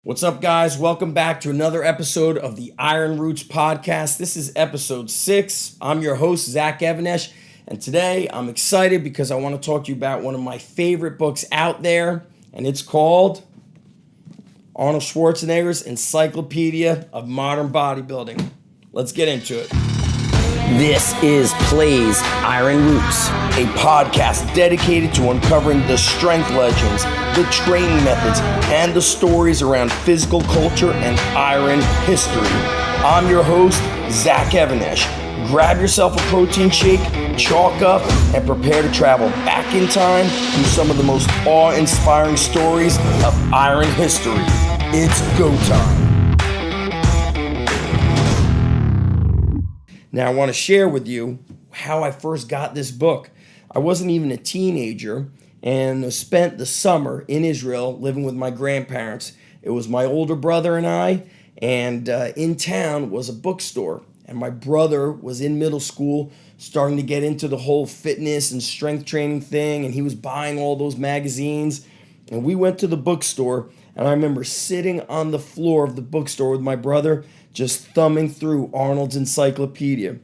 What's up, guys? Welcome back to another episode of the Iron Roots podcast. This is episode 6. I'm your host, Zach Evanesh, and today I'm excited because I want to talk to you about one of my favorite books out there, and it's called Arnold Schwarzenegger's Encyclopedia of Modern Bodybuilding. Let's get into it. This is Plays Iron Roots, a podcast dedicated to uncovering the strength legends, the training methods, and the stories around physical culture and iron history. I'm your host, Zach Evanesh. Grab yourself a protein shake, chalk up, and prepare to travel back in time through some of the most awe-inspiring stories of iron history. It's go time. Now, I want to share with you how I first got this book. I wasn't even a teenager and spent the summer in Israel living with my grandparents. It was my older brother and I, and in town was a bookstore. And my brother was in middle school, starting to get into the whole fitness and strength training thing, and he was buying all those magazines. And we went to the bookstore, and I remember sitting on the floor of the bookstore with my brother, just thumbing through Arnold's Encyclopedia.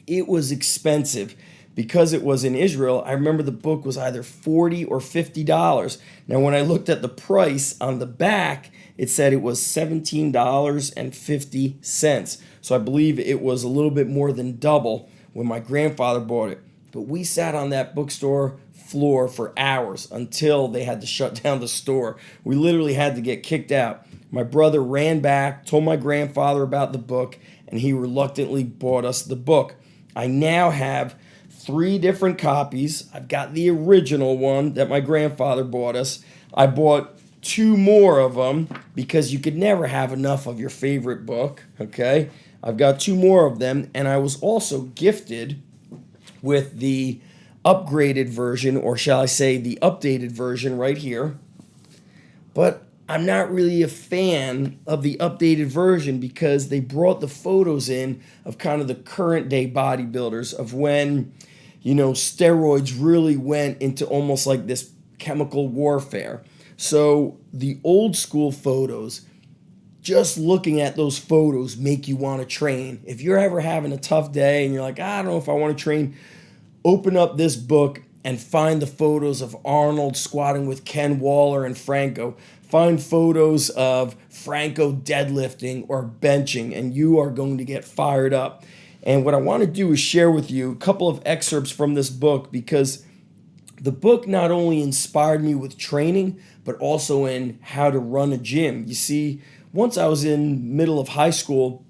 It was expensive. Because it was in Israel, I remember the book was either $40 or $50. Now, when I looked at the price on the back, it said it was $17.50. So I believe it was a little bit more than double when my grandfather bought it. But we sat on that bookstore floor for hours until they had to shut down the store. We literally had to get kicked out. My brother ran back, told my grandfather about the book, and he reluctantly bought us the book. I now have 3 different copies. I've got the original one that my grandfather bought us. I bought 2 more of them because you could never have enough of your favorite book, okay? I've got 2 more of them, and I was also gifted with the upgraded version, or shall I say the updated version right here. But I'm not really a fan of the updated version because they brought the photos in of kind of the current day bodybuilders of when, steroids really went into almost like this chemical warfare. So the old school photos, just looking at those photos make you want to train. If you're ever having a tough day and you're like, I don't know if I want to train, open up this book and find the photos of Arnold squatting with Ken Waller and Franco. Find photos of Franco deadlifting or benching, and you are going to get fired up. And what I want to do is share with you a couple of excerpts from this book, because the book not only inspired me with training, but also in how to run a gym. You see, once I was in middle of high school,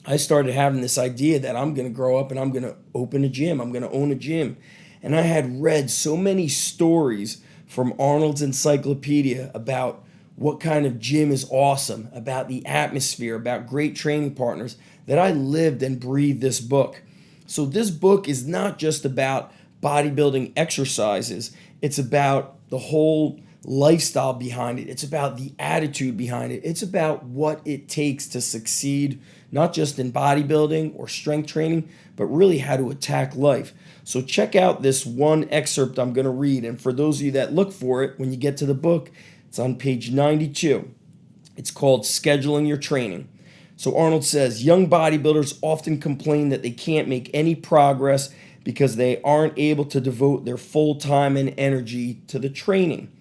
I started having this idea that I'm going to grow up and I'm going to open a gym. I'm going to own a gym. And I had read so many stories from Arnold's Encyclopedia about what kind of gym is awesome, about the atmosphere, about great training partners, that I lived and breathed this book. So this book is not just about bodybuilding exercises. It's about the whole lifestyle behind it. It's about the attitude behind it. It's about what it takes to succeed, not just in bodybuilding or strength training, but really how to attack life. So check out this one excerpt I'm going to read. And for those of you that look for it, when you get to the book, it's on page 92. It's called Scheduling Your Training. So Arnold says, young bodybuilders often complain that they can't make any progress because they aren't able to devote their full time and energy to the training.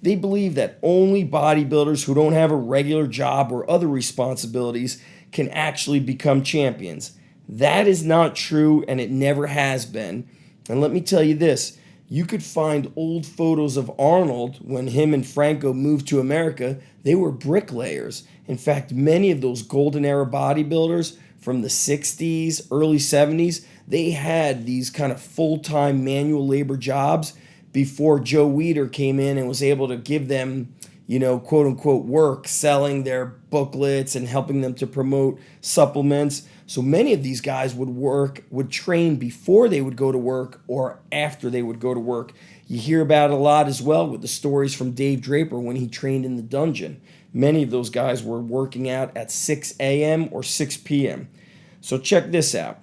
They believe that only bodybuilders who don't have a regular job or other responsibilities can actually become champions. That is not true, and it never has been. And let me tell you this. You could find old photos of Arnold when him and Franco moved to America. They were bricklayers. In fact, many of those golden era bodybuilders from the 60s, early 70s, they had these kind of full-time manual labor jobs before Joe Weider came in and was able to give them, quote-unquote work, selling their booklets and helping them to promote supplements. So many of these guys would train before they would go to work or after they would go to work. You hear about it a lot as well with the stories from Dave Draper when he trained in the dungeon. Many of those guys were working out at 6 a.m. or 6 p.m. So check this out.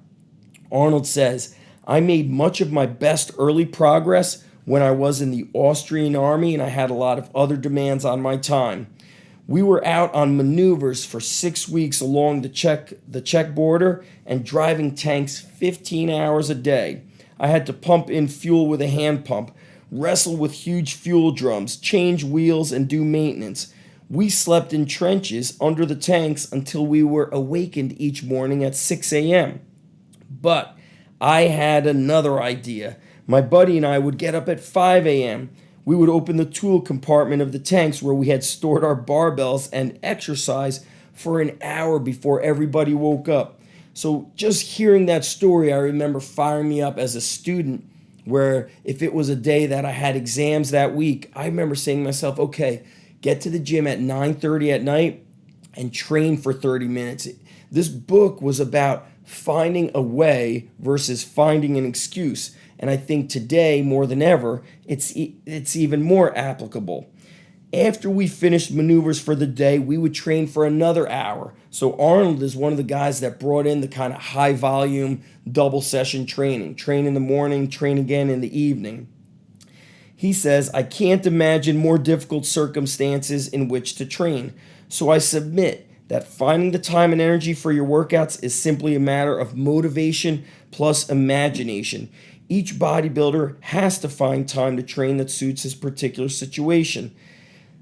Arnold says, I made much of my best early progress when I was in the Austrian army and I had a lot of other demands on my time. We were out on maneuvers for 6 weeks along the Czech border and driving tanks 15 hours a day. I had to pump in fuel with a hand pump, wrestle with huge fuel drums, change wheels, and do maintenance. We slept in trenches under the tanks until we were awakened each morning at 6 a.m. But I had another idea. My buddy and I would get up at 5 a.m. We would open the tool compartment of the tanks where we had stored our barbells and exercise for an hour before everybody woke up. So just hearing that story, I remember firing me up as a student, where if it was a day that I had exams that week, I remember saying to myself, okay, get to the gym at 9:30 at night and train for 30 minutes. This book was about finding a way versus finding an excuse. And I think today, more than ever, it's even more applicable. After we finished maneuvers for the day, we would train for another hour. So Arnold is one of the guys that brought in the kind of high volume double session training. Train in the morning, train again in the evening. He says, I can't imagine more difficult circumstances in which to train. So I submit that finding the time and energy for your workouts is simply a matter of motivation plus imagination. Each bodybuilder has to find time to train that suits his particular situation.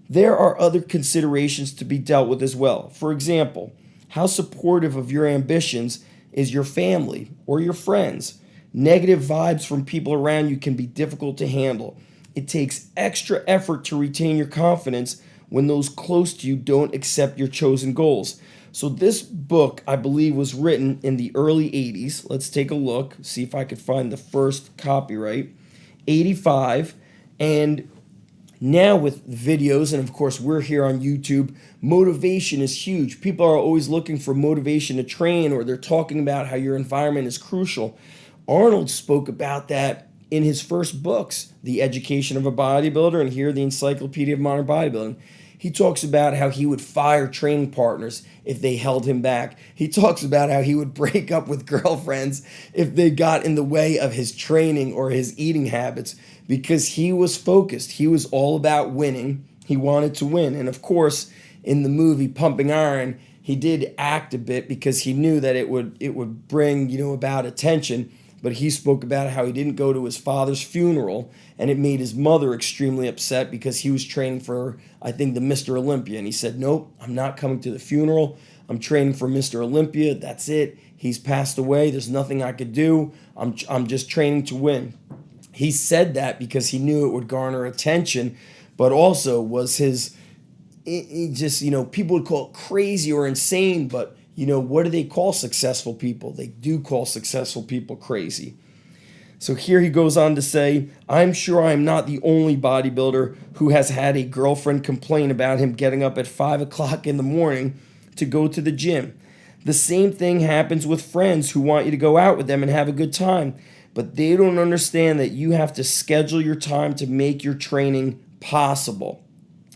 There are other considerations to be dealt with as well. For example, how supportive of your ambitions is your family or your friends? Negative vibes from people around you can be difficult to handle. It takes extra effort to retain your confidence when those close to you don't accept your chosen goals. So this book, I believe, was written in the early 80s. Let's take a look, see if I could find the first copyright. 85. And now with videos, and of course we're here on YouTube, motivation is huge. People are always looking for motivation to train, or they're talking about how your environment is crucial. Arnold spoke about that in his first books, The Education of a Bodybuilder, and here, The Encyclopedia of Modern Bodybuilding. He talks about how he would fire training partners if they held him back. He talks about how he would break up with girlfriends if they got in the way of his training or his eating habits, because he was focused. He was all about winning. He wanted to win. And of course, in the movie Pumping Iron, he did act a bit because he knew that it would bring, about attention. But he spoke about how he didn't go to his father's funeral, and it made his mother extremely upset because he was training for, I think, the Mr. Olympia. And he said, nope, I'm not coming to the funeral. I'm training for Mr. Olympia. That's it. He's passed away. There's nothing I could do. I'm just training to win. He said that because he knew it would garner attention, but also was people would call it crazy or insane, but what do they call successful people? They do call successful people crazy. So here he goes on to say, I'm sure I'm not the only bodybuilder who has had a girlfriend complain about him getting up at 5 o'clock in the morning to go to the gym. The same thing happens with friends who want you to go out with them and have a good time, but they don't understand that you have to schedule your time to make your training possible.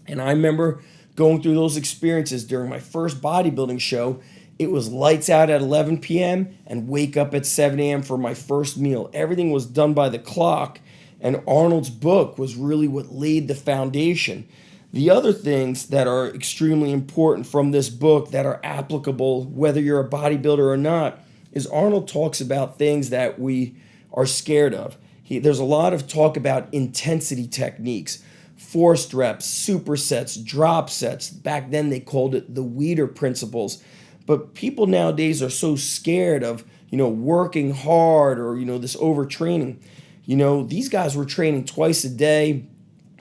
And I remember going through those experiences during my first bodybuilding show. It was lights out at 11 p.m. and wake up at 7 a.m. for my first meal. Everything was done by the clock, and Arnold's book was really what laid the foundation. The other things that are extremely important from this book that are applicable whether you're a bodybuilder or not is Arnold talks about things that we are scared of. There's a lot of talk about intensity techniques, forced reps, supersets, drop sets. Back then they called it the Weider principles. But people nowadays are so scared of, working hard or, this overtraining. These guys were training twice a day,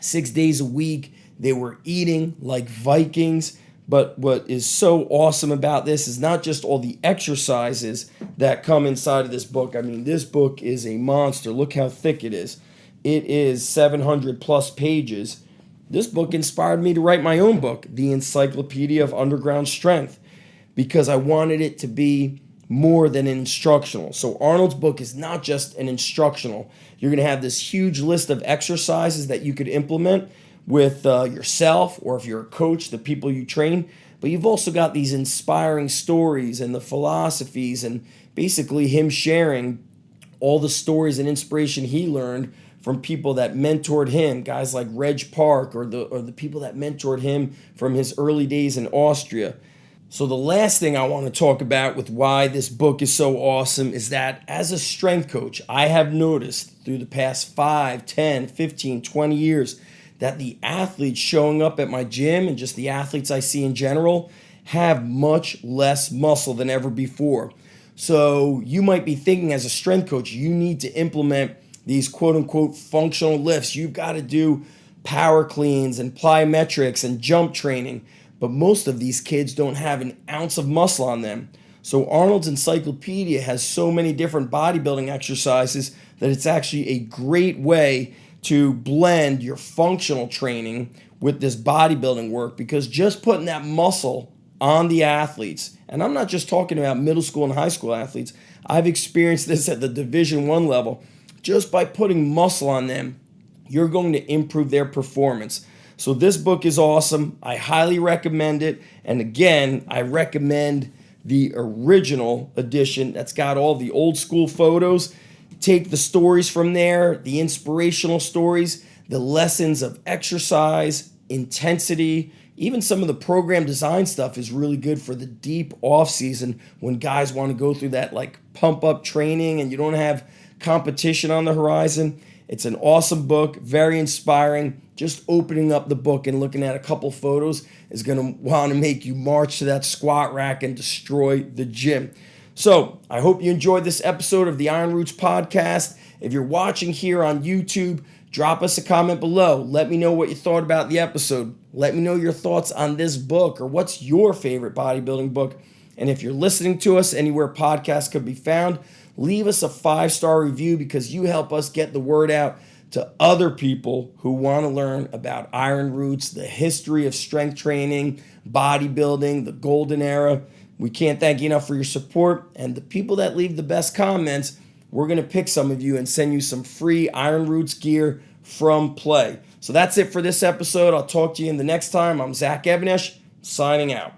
6 days a week. They were eating like Vikings. But what is so awesome about this is not just all the exercises that come inside of this book. I mean, this book is a monster. Look how thick it is. It is 700 plus pages. This book inspired me to write my own book, The Encyclopedia of Underground Strength, because I wanted it to be more than an instructional. So Arnold's book is not just an instructional. You're going to have this huge list of exercises that you could implement with yourself, or if you're a coach, the people you train. But you've also got these inspiring stories and the philosophies, and basically him sharing all the stories and inspiration he learned from people that mentored him, guys like Reg Park or the people that mentored him from his early days in Austria. So the last thing I want to talk about with why this book is so awesome is that as a strength coach, I have noticed through the past 5, 10, 15, 20 years that the athletes showing up at my gym and just the athletes I see in general have much less muscle than ever before. So you might be thinking as a strength coach, you need to implement these quote unquote functional lifts. You've got to do power cleans and plyometrics and jump training. But most of these kids don't have an ounce of muscle on them. So Arnold's Encyclopedia has so many different bodybuilding exercises that it's actually a great way to blend your functional training with this bodybuilding work, because just putting that muscle on the athletes, and I'm not just talking about middle school and high school athletes, I've experienced this at the Division I level. Just by putting muscle on them, you're going to improve their performance. So this book is awesome. I highly recommend it. And again, I recommend the original edition that's got all the old school photos. Take the stories from there, the inspirational stories, the lessons of exercise, intensity, even some of the program design stuff is really good for the deep off season when guys want to go through that like pump up training and you don't have competition on the horizon. It's an awesome book, very inspiring. Just opening up the book and looking at a couple photos is going to want to make you march to that squat rack and destroy the gym. So I hope you enjoyed this episode of the Iron Roots podcast. If you're watching here on YouTube, drop us a comment below. Let me know what you thought about the episode. Let me know your thoughts on this book, or what's your favorite bodybuilding book. And if you're listening to us anywhere podcasts could be found, leave us a 5-star review, because you help us get the word out to other people who want to learn about Iron Roots, the history of strength training, bodybuilding, the golden era. We can't thank you enough for your support. And the people that leave the best comments, we're going to pick some of you and send you some free Iron Roots gear from Play. So that's it for this episode. I'll talk to you in the next time. I'm Zach Evanesh, signing out.